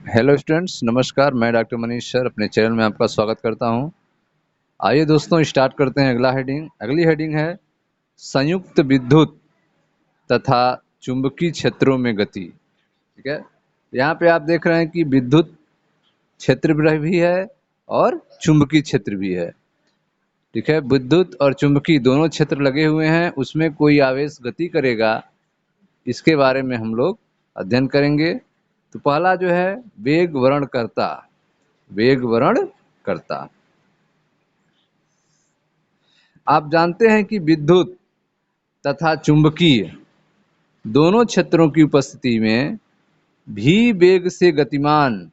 Hello students, नमस्कार। मैं doctor Manish sir अपने चैनल में आपका स्वागत करता हूं। आइए दोस्तों, स्टार्ट करते हैं। अगली हेडिंग है संयुक्त विद्युत तथा चुंबकीय क्षेत्रों में गति। ठीक है, यहाँ पे आप देख रहे हैं कि विद्युत क्षेत्र भी है और चुंबकीय क्षेत्र भी है। ठीक है, विद्युत और चुंबकीय दोनों क्षेत्र लगे हुए हैं, उसमें कोई आवेश गति करेगा, इसके बारे में हम लोग अध्ययन करेंगे। तो पहला जो है वेग वर्णन करता। आप जानते हैं कि विद्युत तथा चुंबकीय दोनों क्षेत्रों की उपस्थिति में भी वेग से गतिमान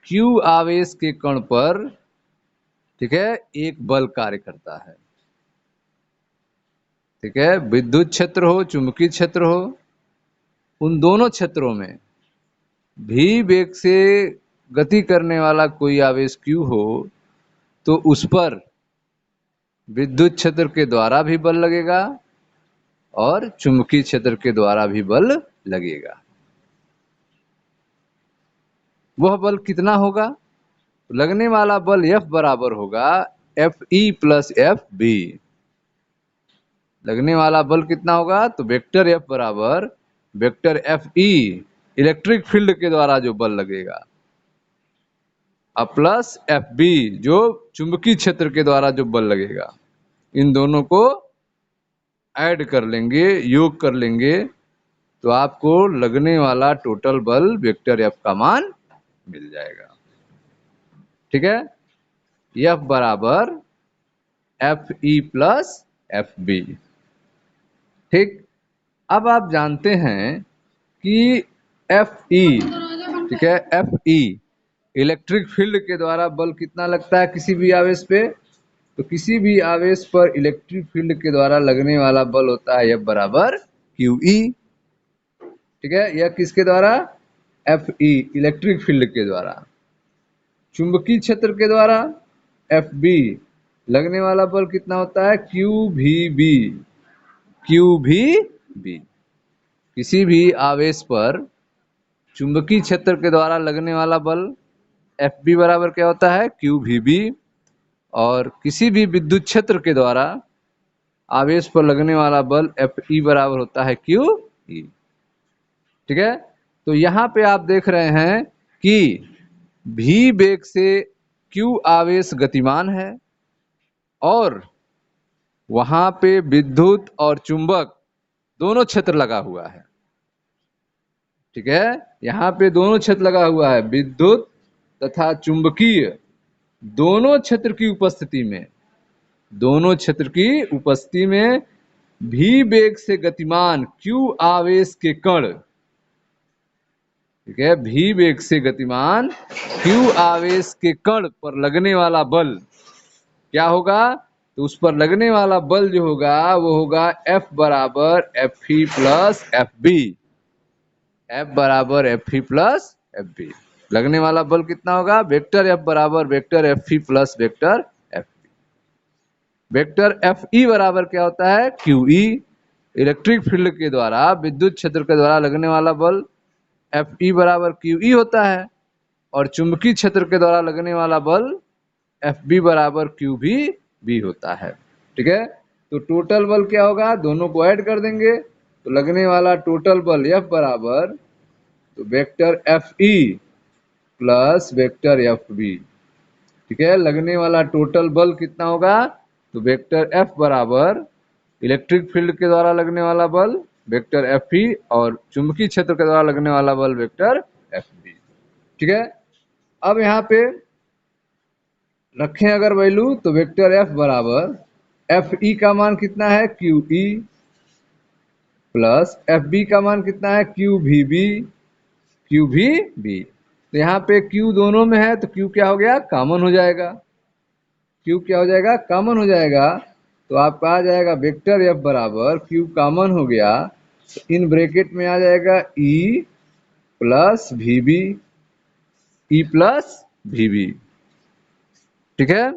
q आवेश के कण पर, ठीक है, एक बल कार्य करता है। ठीक है, विद्युत क्षेत्र हो चुंबकीय क्षेत्र हो, उन दोनों क्षेत्रों में भी वेग से गति करने वाला कोई आवेश q हो तो उस पर विद्युत क्षेत्र के द्वारा भी बल लगेगा और चुंबकीय क्षेत्र के द्वारा भी बल लगेगा। वह बल कितना होगा? लगने वाला बल F बराबर होगा Fe प्लस एफ बी। लगने वाला बल कितना होगा? तो वेक्टर F बराबर वेक्टर Fe, इलेक्ट्रिक फील्ड के द्वारा जो बल लगेगा, और प्लस Fb, जो चुंबकीय क्षेत्र के द्वारा जो बल लगेगा। इन दोनों को ऐड कर लेंगे, योग कर लेंगे, तो आपको लगने वाला टोटल बल वेक्टर F का मान मिल जाएगा। ठीक है, F बराबर Fe प्लस एफ बी। ठीक, अब आप जानते हैं कि Fe, ठीक है, Fe इलेक्ट्रिक फील्ड के द्वारा बल कितना लगता है किसी भी आवेश पे? तो किसी भी आवेश पर इलेक्ट्रिक फील्ड के द्वारा लगने वाला बल होता है F बराबर QE। ठीक है, यह किसके द्वारा? Fe इलेक्ट्रिक फील्ड के द्वारा। चुंबकीय क्षेत्र के द्वारा Fb लगने वाला बल कितना होता है? QVB। किसी भी आवेश पर चुंबकीय क्षेत्र के द्वारा लगने वाला बल Fb बराबर क्या होता है? QVB। और किसी भी विद्युत क्षेत्र के द्वारा आवेश पर लगने वाला बल Fe बराबर होता है QE। ठीक है, तो यहाँ पे आप देख रहे हैं कि v वेग से q आवेश गतिमान है और वहां पे विद्युत और चुंबक दोनों क्षेत्र लगा हुआ है। ठीक है, यहाँ पे दोनों क्षेत्र लगा हुआ है, विद्युत तथा चुंबकीय दोनों क्षेत्र की उपस्थिति में भी वेग से गतिमान q आवेश के कण, ठीक है, भी वेग से गतिमान q आवेश के कण पर लगने वाला बल क्या होगा? तो उस पर लगने वाला बल जो होगा वो होगा F बराबर Fe plus F B. F बराबर Fe प्लस एफ बी। लगने वाला बल कितना होगा? वेक्टर F बराबर vector Fe plus vector F B. Vector Fe बराबर क्या होता है? QE, इलेक्ट्रिक फील्ड के द्वारा विद्युत क्षेत्र के द्वारा लगने वाला बल Fe बराबर QE होता है, और चुंबकीय क्षेत्र के द्वारा लगने वाला बल Fb बराबर QB होता है। ठीक है, तो टोटल बल क्या होगा? दोनों को ऐड कर देंगे तो लगने वाला टोटल बल F बराबर तो vector Fe plus vector Fb। ठीक है, लगने वाला टोटल बल कितना होगा? तो वेक्टर F बराबर इलेक्ट्रिक फील्ड के द्वारा लगने वाला बल वेक्टर Fe और चुंबकीय क्षेत्र के द्वारा लगने वाला बल वेक्टर Fb। ठीक है, अब यहाँ पे रखें अगर वैल्यू तो वेक्टर F बराबर Fe का मान कितना है? QE प्लस Fb का मान कितना है? QVB। तो यहाँ पे Q दोनों में है तो Q क्या हो गया? कॉमन हो जाएगा। Q क्या हो जाएगा? कॉमन हो जाएगा। तो आपका आ जाएगा वेक्टर F बराबर Q कॉमन हो गया तो इन ब्रैकेट में आ जाएगा E प्लस VB। ठीक है,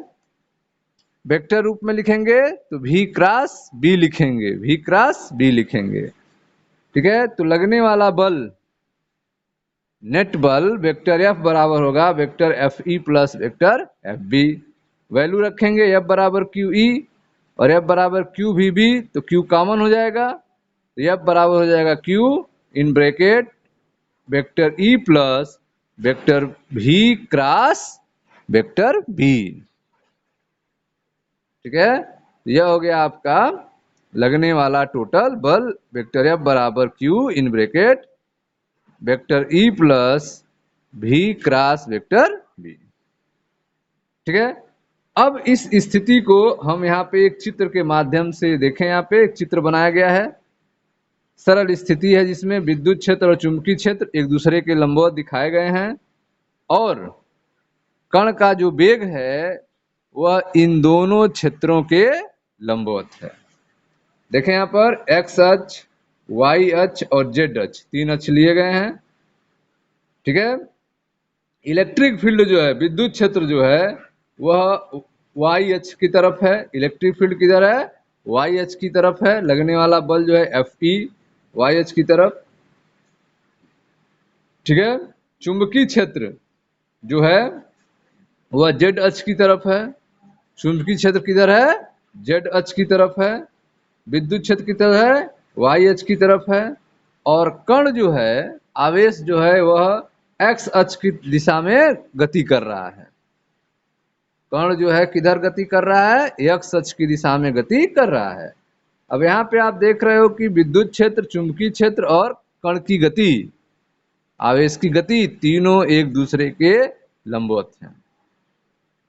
वेक्टर रूप में लिखेंगे तो V क्रॉस B लिखेंगे। ठीक है, तो लगने वाला बल नेट बल वेक्टर एफ बराबर होगा vector F E plus vector F B. Value रखेंगे एफ बराबर क्यू ई और एफ बराबर क्यू वी बी, तो क्यू कॉमन हो जाएगा, तो एफ बराबर हो जाएगा Q in bracket vector E plus vector B cross vector B. ठीक है, यह हो गया आपका लगने वाला टोटल बल वेक्टर एफ बराबर Q in bracket vector E plus भी क्रॉस वेक्टर बी। ठीक है, अब इस स्थिति को हम यहाँ पे एक चित्र के माध्यम से देखें। यहाँ पे एक चित्र बनाया गया है, सरल स्थिति है जिसमें विद्युत क्षेत्र और चुंबकीय क्षेत्र एक दूसरे के लंबवत दिखाए गए हैं और कण का जो वेग है वह इन दोनों क्षेत्रों के लंबवत है। देखें यहाँ पर एक्स अक्ष, वाई अक्ष और जेड अक्ष, तीन अक्ष लिए गए हैं। ठीक है, इलेक्ट्रिक फील्ड जो है, विद्युत क्षेत्र जो है वह वाई अक्ष की तरफ है। इलेक्ट्रिक फील्ड किधर है? वाई अक्ष की तरफ है। लगने वाला बल जो है एफ ई वाई अक्ष की तरफ। ठीक है, चुंबकीय क्षेत्र जो है वह जेड अक्ष की तरफ है। चुंबकीय क्षेत्र किधर है? जेड अक्ष की तरफ है। विद्युत क्षेत्र की तरफ है, वाई अक्ष की तरफ है। और कण जो है, आवेश जो है वह एक्स अक्ष की दिशा में गति कर रहा है। कण जो है किधर गति कर रहा है? एक्स अक्ष की दिशा में गति कर रहा है। अब यहाँ पे आप देख रहे हो कि विद्युत क्षेत्र, चुंबकीय क्षेत्र और कण की गति, आवेश की गति, तीनों एक दूसरे के लंबवत हैं।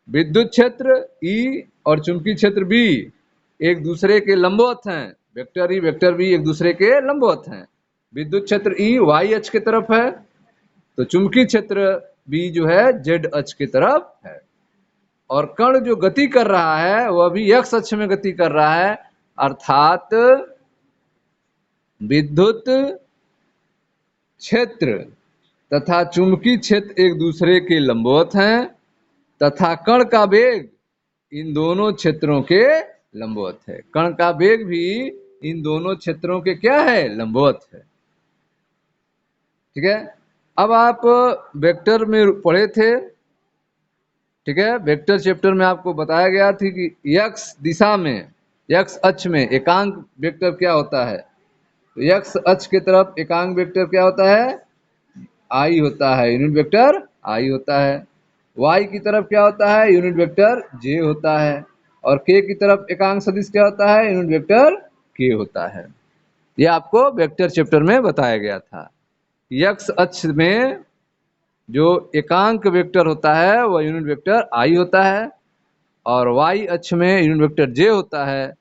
विद्युत क्षेत्र ई और चुंबकीय क्षेत्र बी एक दूसरे के लंबवत हैं। वेक्टर ई वेक्टर बी एक दूसरे के लंबवत हैं। विद्युत क्षेत्र ई वाई अक्ष की तरफ है तो चुंबकीय क्षेत्र बी जो है जेड अक्ष की तरफ है। और कण जो गति कर रहा है वह भी एक्स अक्ष में गति कर रहा है, अर्थात विद्युत क्षेत्र तथा चुंबकीय क्षेत्र एक दूसरे के लंबवत हैं तथा कण का वेग इन दोनों क्षेत्रों के लंबवत है। कण का वेग भी इन दोनों क्षेत्रों के क्या है? लंबवत है। ठीक है, अब आप वेक्टर में पढ़े थे। ठीक है, वेक्टर चैप्टर में आपको बताया गया थी कि एक्स दिशा में, एक्स अक्ष में एकांक वेक्टर क्या होता है? तो एक्स अक्ष की तरफ एकांक वेक्टर क्या होता है? आई होता है, यूनिट वेक्टर आई होता है। वाई की तरफ क्या होता है? यूनिट वेक्टर जे होता है। और के की तरफ एकांक सदिश क्या होता है? यूनिट वेक्टर के होता है। ये आपको वेक्टर चैप्टर में बताया गया था। एक्स अक्ष में जो एकांक वेक्टर होता है वह यूनिट वेक्टर आई होता है और वाई अक्ष में यूनिट वेक्टर जे होता है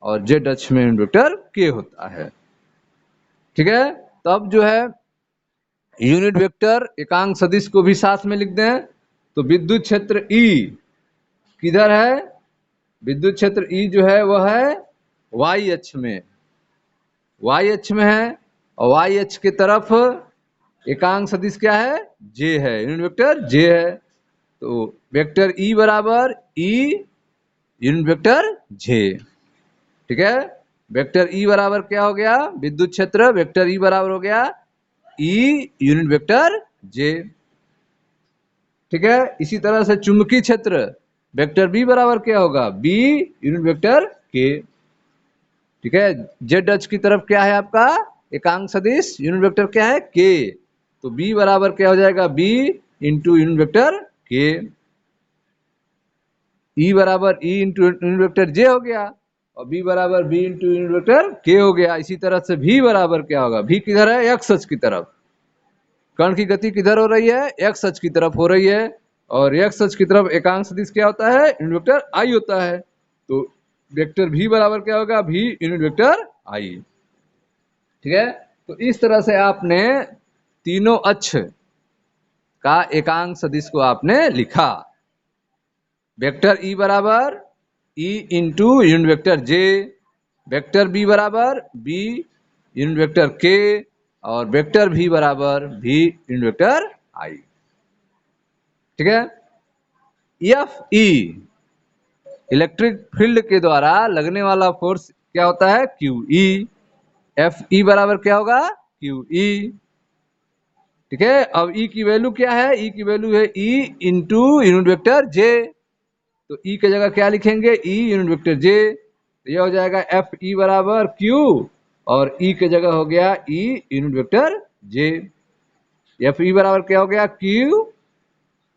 और जेड अक्ष में यूनिट वेक्टर के होता है। ठीक है, तब जो है यूनिट वेक्टर एकांक सदिश को भी साथ में लिख दें तो विद्युत क्षेत्र ई किधर है? विद्युत क्षेत्र ई जो है वह है वाई अक्ष में, वाई अक्ष में है और वाई अक्ष की तरफ एकांक सदिश क्या है? जे है, यूनिट वेक्टर जे है। तो वेक्टर ई बराबर ई यूनिट वेक्टर जे। ठीक है, वेक्टर ई बराबर क्या हो गया? विद्युत क्षेत्र वेक्टर ई बराबर हो गया ई यूनिट वेक्टर जे। ठीक है, इसी तरह से चुंबकीय क्षेत्र वेक्टर बी बराबर क्या होगा? बी यूनिट वेक्टर के। ठीक है, जेड अक्ष की तरफ क्या है आपका? एकांक सदिश यूनिट वेक्टर क्या है? के। तो बी बराबर क्या हो जाएगा? बी इंटू यूनिट वेक्टर के। ई बराबर ई इंटू यूनिट वेक्टर जे हो गया और बी बराबर बी इंटू यूनिट वेक्टर के हो गया। इसी तरह से भी बराबर क्या होगा? भी किधर है? एक्स अक्ष की तरफ। कण की गति किधर हो रही है? एक्स अक्ष की तरफ हो रही है और एक्स अक्ष की तरफ एकांक सदिश क्या होता है? यूनिट वेक्टर आई होता है। तो वेक्टर भी बराबर क्या होगा? भी यूनिट वेक्टर आई। ठीक है, तो इस तरह से आपने तीनों अक्ष का एकांक सदिश को आपने लिखा। वेक्टर ई बराबर ई इंटू यूनिट वेक्टर जे, वेक्टर बी बराबर बी यूनिट वेक्टर के और वेक्टर भी बराबर भी यूनिट वेक्टर आई। ठीक है, एफ ई इलेक्ट्रिक फील्ड के द्वारा लगने वाला फोर्स क्या होता है? क्यू ई। एफ ई बराबर क्या होगा? Q E. ठीक है। अब ई की वैल्यू क्या है, ई की वैल्यू है ई इंटू यूनिट वेक्टर जे। तो ई की जगह क्या लिखेंगे, ई यूनिट वेक्टर जे। तो यह हो जाएगा एफ ई बराबर क्यू, और ई की जगह हो गया ई यूनिट वेक्टर जे। एफ ई बराबर क्या हो गया, क्यू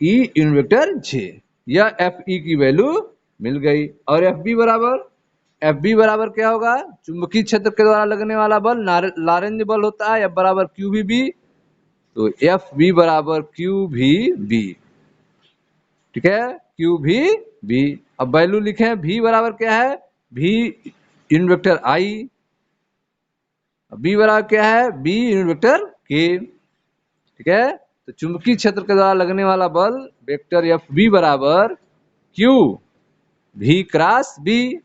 ई यूनिट वेक्टर जे। यह एफ ई की वैल्यू मिल गई। और एफ बी बराबर क्या होगा, चुंबकीय क्षेत्र के द्वारा लगने वाला बल लॉरेंज बल होता है, एफ बराबर क्यू भी बी। तो एफ बी बराबर क्यू भी बी। ठीक है, क्यू भी बी। अब वैल्यू लिखें, भी बराबर क्या है, भी यूनिट वेक्टर आई, बी बराबर क्या है, बी यूनिट वेक्टर के। ठीक है, तो चुंबकीय क्षेत्र के द्वारा लगने वाला बल वेक्टर एफ बी बराबर क्यू भी क्रॉस बी।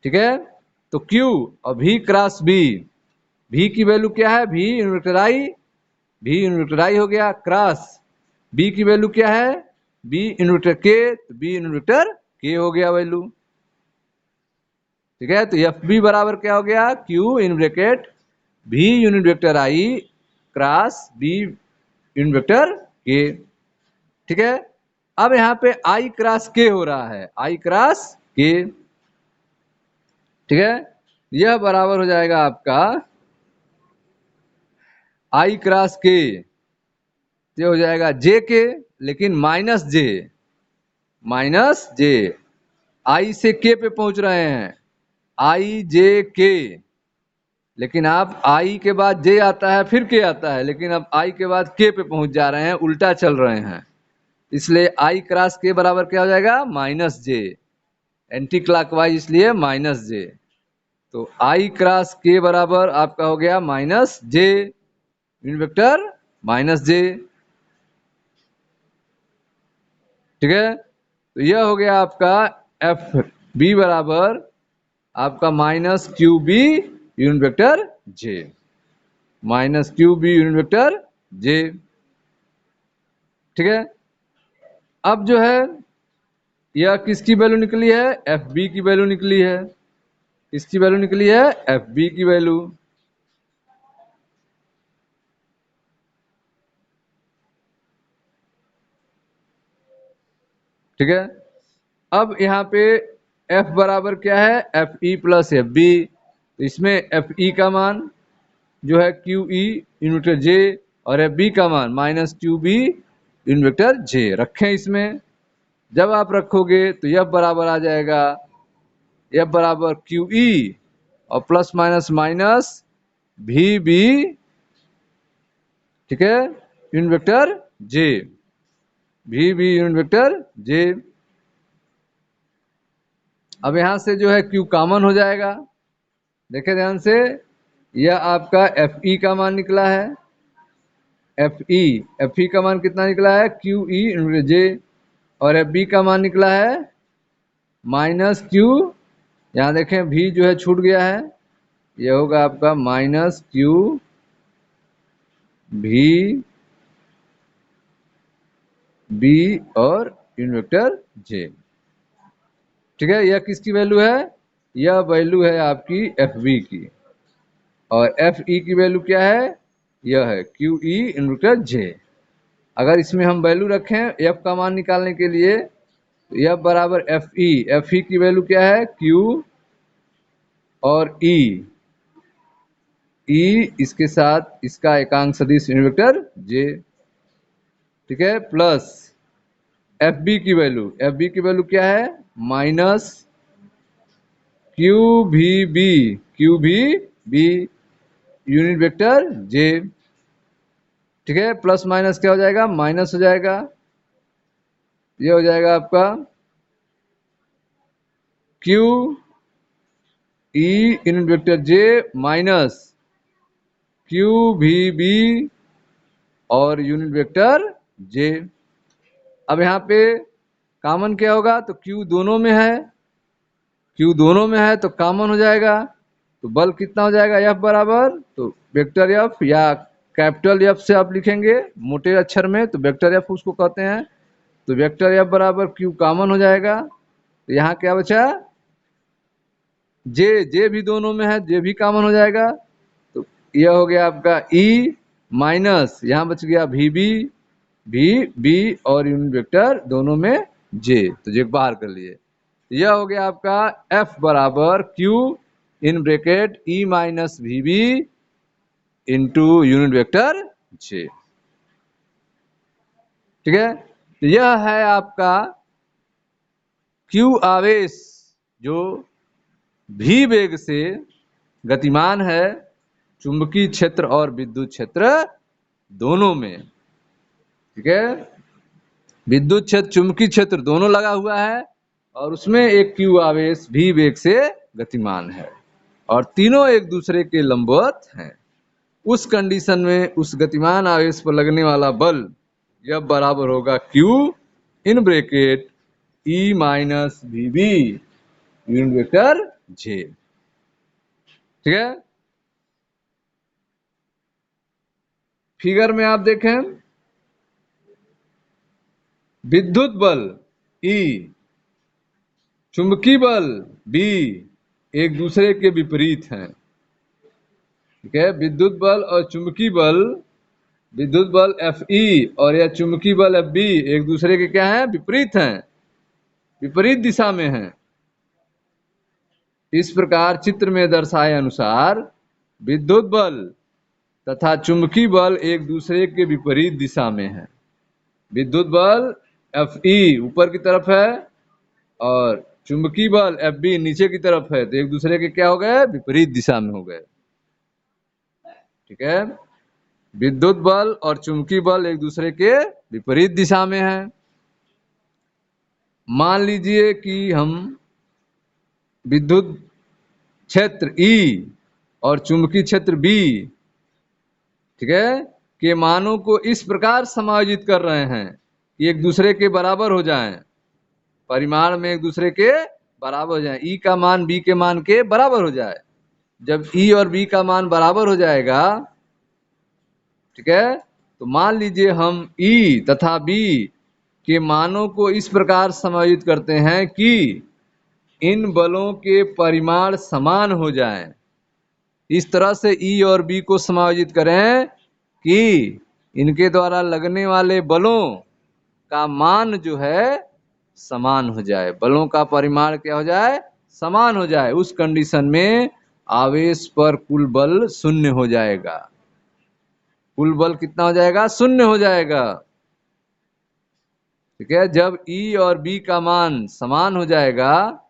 ठीक है, तो क्यू और भी क्रॉस बी, भी की वैल्यू क्या है, भी यूनिट वेक्टर आई, भी यूनिट वेक्टर आई हो गया, क्रॉस बी की वैल्यू क्या है, बी यूनिट वेक्टर के, तो बी यूनिट वेक्टर के हो गया वैल्यू। ठीक है, तो एफ बी बराबर क्या हो गया, क्यू इन ब्रैकेट भी यूनिट वेक्टर आई क्रॉस बी यूनिट वेक्टर के। ठीक है, अब यहाँ पे आई क्रॉस के हो रहा है, आई क्रॉस के। ठीक है, यह बराबर हो जाएगा आपका आई क्रॉस के, ये हो जाएगा जे के, लेकिन माइनस जे, आई से के पे पहुंच रहे हैं, आई जे के। लेकिन आप आई के बाद जे आता है फिर के आता है, लेकिन अब आई के बाद के पे पहुंच जा रहे हैं, उल्टा चल रहे हैं। इसलिए आई क्रॉस के बराबर क्या हो जाएगा, माइनस जे, एंटी क्लॉकवाइज इसलिए माइनस जे। तो आई क्रॉस के बराबर आपका हो गया माइनस जे, यूनिट वेक्टर माइनस जे। ठीक है, तो यह हो गया आपका एफ बी बराबर आपका minus Q B unit vector J, minus Q B unit vector J. ठीक है, अब जो है यह किसकी वैल्यू निकली है, एफ बी की वैल्यू निकली है। किसकी वैल्यू निकली है, एफ बी की वैल्यू। ठीक है, अब यहाँ पे एफ बराबर क्या है, F E plus F B. तो इसमें एफ ई का मान जो है Q E unit vector J, और एफ बी का मान minus Q B unit vector J रखें इसमें। जब आप रखोगे तो यह बराबर आ जाएगा, एफ बराबर क्यू ई और प्लस माइनस माइनस भी बी। ठीक है, यूनिट वेक्टर जे, भी बी यूनिट वेक्टर जे। अब यहां से जो है क्यू कॉमन हो जाएगा, देखे ध्यान से, यह आपका एफ ई का मान निकला है, एफ ई का मान कितना निकला है, क्यू ई जे, और एफ बी का मान निकला है माइनस क्यू, यहाँ देखें भी जो है छूट गया है, यह होगा आपका माइनस क्यू भी बी और यूनिट वेक्टर जे। ठीक है, यह किसकी वैल्यू है, यह वैल्यू है आपकी एफ बी की, और एफ ई की वैल्यू क्या है, यह है क्यू ई यूनिट वेक्टर जे। अगर इसमें हम वैल्यू रखें एफ का मान निकालने के लिए, तो एफ बराबर एफ ई की वैल्यू क्या है, क्यू और इसके साथ इसका एकांक सदिश यूनिट वेक्टर जे। ठीक है, प्लस एफ बी की वैल्यू, क्या है, माइनस क्यू भी बी यूनिट वेक्टर जे। ठीक है, प्लस माइनस क्या हो जाएगा, माइनस हो जाएगा, ये हो जाएगा आपका Q E unit vector J minus Q भी बी और यूनिट वेक्टर जे। अब यहाँ पे कॉमन क्या होगा, तो क्यू दोनों में है, क्यू दोनों में है तो कॉमन हो जाएगा। तो बल कितना हो जाएगा, एफ बराबर, तो वेक्टर एफ या कैपिटल एफ से आप लिखेंगे मोटे अक्षर में, तो वेक्टर एफ उसको कहते हैं। तो वेक्टर एफ बराबर क्यू कॉमन हो जाएगा, तो यहाँ क्या बचा, जे भी दोनों में है, जे भी कॉमन हो जाएगा। तो यह हो गया आपका ई माइनस यहाँ बच गया वी बी और यूनिट वेक्टर दोनों में जे, तो जे बाहर कर लिए। यह हो गया आपका एफ बराबर Q in bracket E minus V B into unit vector J. ठीक है, तो यह है आपका क्यू आवेश जो भी वेग से गतिमान है चुंबकीय क्षेत्र और विद्युत क्षेत्र दोनों में। ठीक है, विद्युत क्षेत्र चुंबकीय क्षेत्र दोनों लगा हुआ है और उसमें एक क्यू आवेश भी वेग से गतिमान है और तीनों एक दूसरे के लंबवत हैं। उस कंडीशन में उस गतिमान आवेश पर लगने वाला बल यह बराबर होगा Q in bracket E minus V B unit vector J. ठीक है, फिगर में आप देखें विद्युत बल ई चुंबकीय बल बी एक दूसरे के विपरीत हैं। ठीक है, विद्युत बल और चुंबकीय बल, विद्युत बल एफ ई और यह चुंबकीय बल एफ बी एक दूसरे के क्या हैं, विपरीत हैं, विपरीत दिशा में हैं। इस प्रकार चित्र में दर्शाए अनुसार विद्युत बल तथा चुंबकीय बल एक दूसरे के विपरीत दिशा में हैं। विद्युत बल एफ ई ऊपर की तरफ है और चुंबकीय बल एफ बी नीचे की तरफ है, तो एक दूसरे के क्या हो गए, विपरीत दिशा में हो गए। ठीक है, विद्युत बल और चुंबकीय बल एक दूसरे के विपरीत दिशा में है। मान लीजिए कि हम विद्युत क्षेत्र E और चुंबकीय क्षेत्र B, ठीक है, के मानों को इस प्रकार समायोजित कर रहे हैं कि एक दूसरे के बराबर हो जाएं, परिमाण में एक दूसरे के बराबर हो जाए, E का मान B के मान के बराबर हो जाए। जब E और B का मान बराबर हो जाएगा, ठीक है, तो मान लीजिए हम E तथा B के मानों को इस प्रकार समायोजित करते हैं कि इन बलों के परिमाण समान हो जाएं। इस तरह से E और B को समायोजित करें कि इनके द्वारा लगने वाले बलों का मान जो है समान हो जाए, बलों का परिमाण क्या हो जाए, समान हो जाए। उस कंडीशन में आवेश पर कुल बल शून्य हो जाएगा। कुल बल कितना हो जाएगा, शून्य हो जाएगा। ठीक है, जब E और B का मान समान हो जाएगा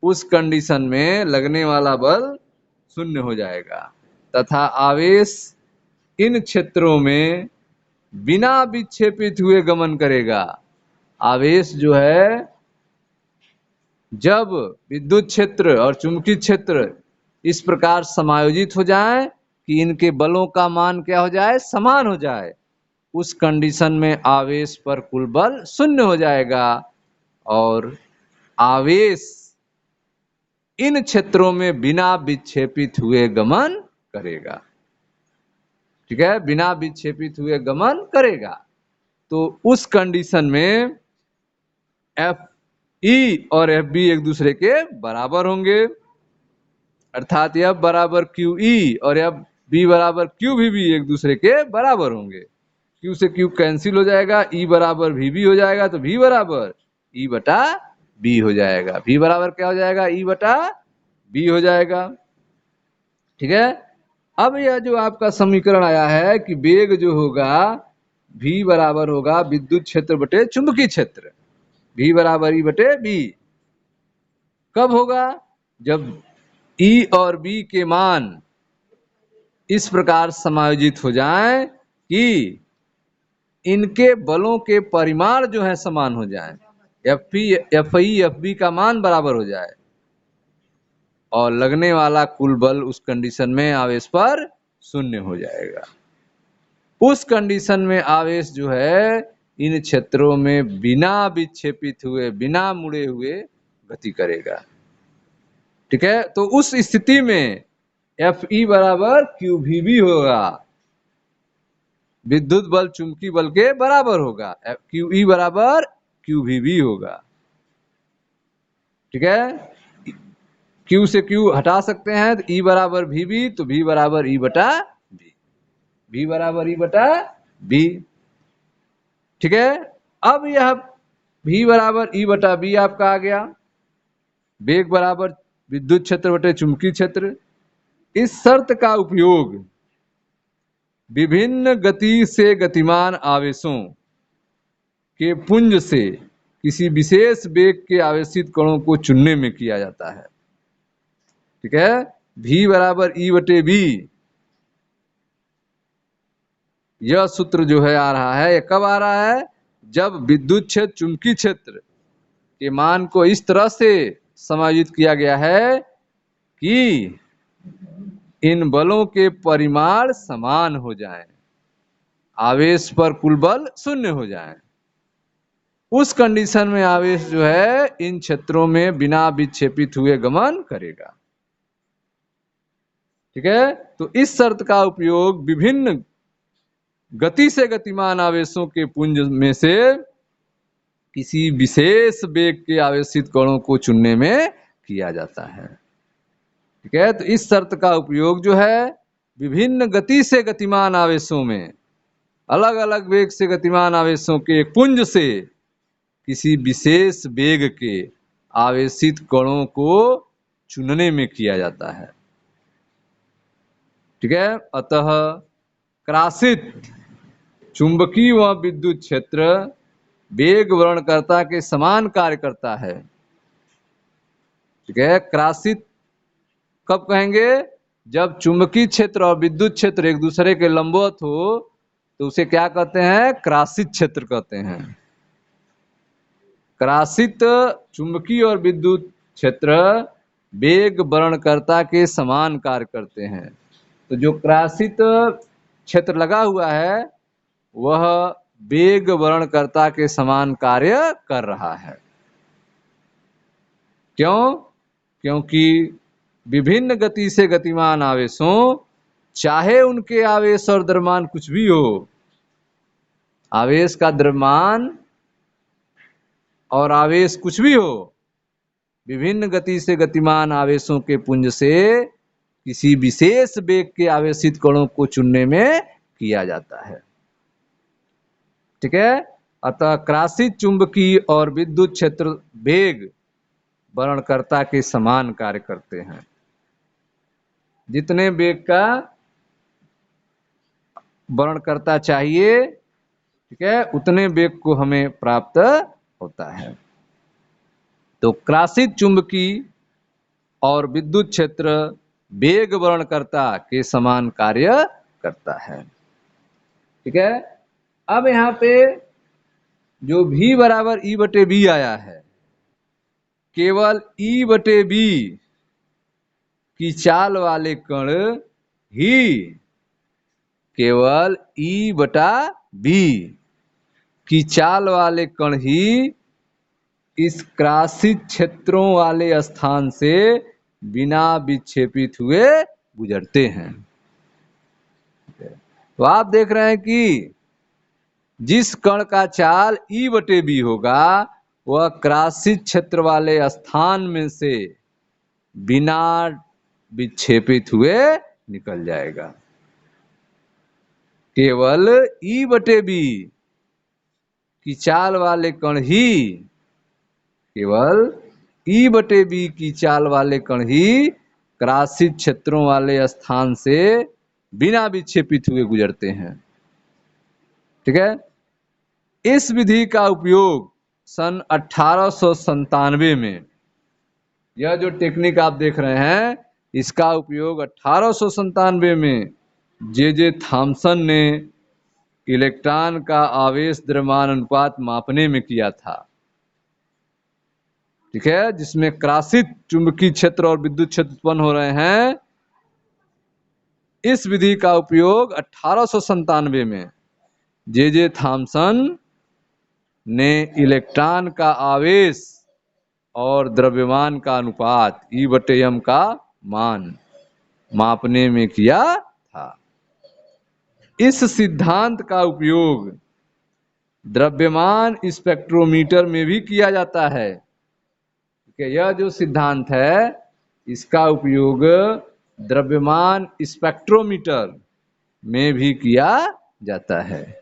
उस कंडीशन में लगने वाला बल शून्य हो जाएगा तथा आवेश इन क्षेत्रों में बिना विक्षेपित हुए गमन करेगा। आवेश जो है जब विद्युत क्षेत्र और चुंबकीय क्षेत्र इस प्रकार समायोजित हो जाए कि इनके बलों का मान क्या हो जाए, समान हो जाए, उस कंडीशन में आवेश पर कुल बल शून्य हो जाएगा और आवेश इन क्षेत्रों में बिना विक्षेपित हुए गमन करेगा। ठीक है, बिना विक्षेपित हुए गमन करेगा। तो उस कंडीशन में एफ ई और एफ बी एक दूसरे के बराबर होंगे, अर्थात एफ बराबर क्यू ई और एफ बी बराबर क्यू भी एक दूसरे के बराबर होंगे। क्यू से क्यू कैंसिल हो जाएगा, ई बराबर वी बी हो जाएगा, तो वी बराबर ई बटा बी हो जाएगा। वी बराबर क्या हो जाएगा, ई बटा बी हो जाएगा। ठीक है, अब यह जो आपका समीकरण आया है कि वेग जो होगा v बराबर होगा विद्युत क्षेत्र बटे चुंबकीय क्षेत्र, v बराबर ई बटे बी। कब होगा, जब E और B के मान इस प्रकार समायोजित हो जाएं कि इनके बलों के परिमाण जो है समान हो जाएं, एफ ई एफ बी का मान बराबर हो जाए और लगने वाला कुल बल उस कंडीशन में आवेश पर शून्य हो जाएगा। उस कंडीशन में आवेश जो है इन क्षेत्रों में बिना विक्षेपित हुए, बिना मुड़े हुए गति करेगा। ठीक है, तो उस स्थिति में एफ ई बराबर क्यू वी बी होगा, विद्युत बल चुंबकीय बल के बराबर होगा, क्यू ई बराबर क्यू वी बी होगा। ठीक है, क्यू से क्यू हटा सकते हैं तो ई बराबर वी बी, तो वी बराबर ई बटा बी। V बराबर E बटा B। ठीक है, अब यह V बराबर E बटा B आपका आ गया, वेग बराबर विद्युत क्षेत्र बटे चुंबकीय क्षेत्र। इस शर्त का उपयोग विभिन्न गति से गतिमान आवेशों के पुंज से किसी विशेष वेग के आवेशित कणों को चुनने में किया जाता है। ठीक है, V बराबर E बटे B, यह सूत्र जो है आ रहा है, यह कब आ रहा है? जब विद्युत क्षेत्र चुंबकीय क्षेत्र के मान को इस तरह से समायोजित किया गया है कि इन बलों के परिमाण समान हो जाएं, आवेश पर कुल बल शून्य हो जाएं। उस कंडीशन में आवेश जो है इन क्षेत्रों में बिना विक्षेपित हुए गमन करेगा। ठीक है, तो इस शर्त का उपयोग विभिन्न गति से गतिमान आवेशों के पुंज में से किसी विशेष वेग के आवेशित कणों को चुनने में किया जाता है। ठीक है, तो इस शर्त का उपयोग जो है विभिन्न गति से गतिमान आवेशों में, अलग अलग वेग से गतिमान आवेशों के एक पुंज से किसी विशेष वेग के आवेशित कणों को चुनने में किया जाता है। ठीक है, अतः क्रासित चुंबकीय व विद्युत क्षेत्र वेग वर्णकर्ता के समान कार्य करता है। ठीक है, क्रासित कब कहेंगे? जब चुंबकीय क्षेत्र और विद्युत क्षेत्र एक दूसरे के लंबवत हो तो उसे क्या कहते हैं? क्रासित क्षेत्र कहते हैं। क्रासित चुंबकीय और विद्युत क्षेत्र वेग वर्णकर्ता के समान कार्य करते हैं। तो जो क्रासित क्षेत्र लगा हुआ है वह वेग वर्णकर्ता के समान कार्य कर रहा है। क्यों? क्योंकि विभिन्न गति से गतिमान आवेशों, चाहे उनके आवेश और द्रव्यमान कुछ भी हो, आवेश का द्रव्यमान और आवेश कुछ भी हो, विभिन्न गति से गतिमान आवेशों के पुंज से किसी विशेष वेग के आवेशित कणों को चुनने में किया जाता है। ठीक है, अतः क्रासित चुंबकीय और विद्युत क्षेत्र वेग वर्णकर्ता के समान कार्य करते हैं। जितने वेग का वर्णकर्ता चाहिए, ठीक है, उतने वेग को हमें प्राप्त होता है। तो क्रासित चुंबकीय और विद्युत क्षेत्र वेग वर्णकर्ता के समान कार्य करता है। ठीक है, अब यहाँ पे जो V बराबर E बटे B आया है, केवल E बटे B की चाल वाले कण ही, केवल E बटा B की चाल वाले कण ही इस क्रासित क्षेत्रों वाले स्थान से बिना विक्षेपित हुए गुजरते हैं। तो आप देख रहे हैं कि जिस कण का चाल E बटे B होगा वह क्रासित क्षेत्र वाले स्थान में से बिना विक्षेपित हुए निकल जाएगा। केवल E बटे B की चाल वाले कण ही, केवल E बटे B की चाल वाले कण ही क्रासित क्षेत्रों वाले स्थान से बिना विक्षेपित हुए गुजरते हैं। ठीक है, इस विधि का उपयोग सन 1897 में, यह जो टेक्निक आप देख रहे हैं इसका उपयोग 1897 में जे थॉमसन ने इलेक्ट्रॉन का आवेश द्रव्यमान अनुपात मापने में किया था। ठीक है, जिसमें क्रासित चुंबकीय क्षेत्र और विद्युत क्षेत्र उत्पन्न हो रहे हैं। इस विधि का उपयोग 1897 में जे थॉमसन ने इलेक्ट्रॉन का आवेश और द्रव्यमान का अनुपात E बटे M का मान मापने में किया था। इस सिद्धांत का उपयोग द्रव्यमान स्पेक्ट्रोमीटर में भी किया जाता है। यह जो सिद्धांत है इसका उपयोग द्रव्यमान स्पेक्ट्रोमीटर में भी किया जाता है।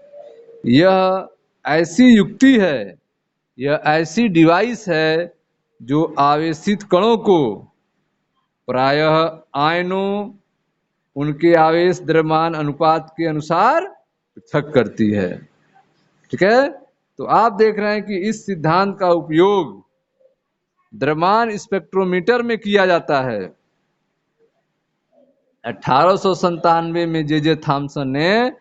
यह ऐसी युक्ति है, यह ऐसी डिवाइस है जो आवेशित कणों को प्रायः आयनों उनके आवेश द्रव्यमान अनुपात के अनुसार पृथक करती है। ठीक है, तो आप देख रहे हैं कि इस सिद्धांत का उपयोग द्रव्यमान स्पेक्ट्रोमीटर में किया जाता है। 1897 में जे थॉमसन ने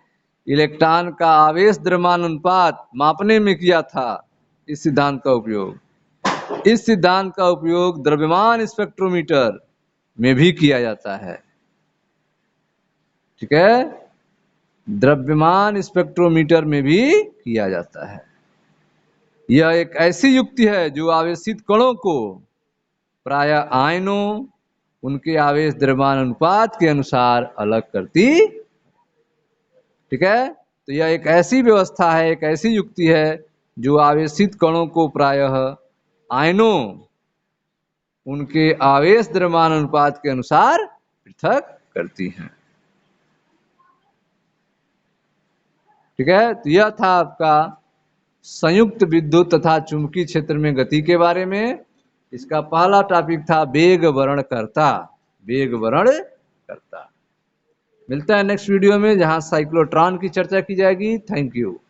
इलेक्ट्रॉन का आवेश द्रव्यमान अनुपात मापने में किया था इस सिद्धांत का उपयोग। इस सिद्धांत का उपयोग द्रव्यमान स्पेक्ट्रोमीटर में भी किया जाता है। ठीक है, द्रव्यमान स्पेक्ट्रोमीटर में भी किया जाता है। यह एक ऐसी युक्ति है जो आवेशित कणों को प्रायः आयनों उनके आवेश द्रव्यमान अनुपात के अनुसार अलग करती। ठीक है, तो यह एक ऐसी व्यवस्था है, एक ऐसी युक्ति है जो आवेशित कणों को प्रायः आयनों उनके आवेश द्रव्यमान अनुपात के अनुसार पृथक करती हैं। ठीक है, तो यह था आपका संयुक्त विद्युत तथा चुंबकीय क्षेत्र में गति के बारे में। इसका पहला टॉपिक था वेग वर्णकर्ता। वेग वर्णकर्ता। मिलता है नेक्स्ट वीडियो में जहां साइक्लोट्रॉन की चर्चा की जाएगी। Thank you.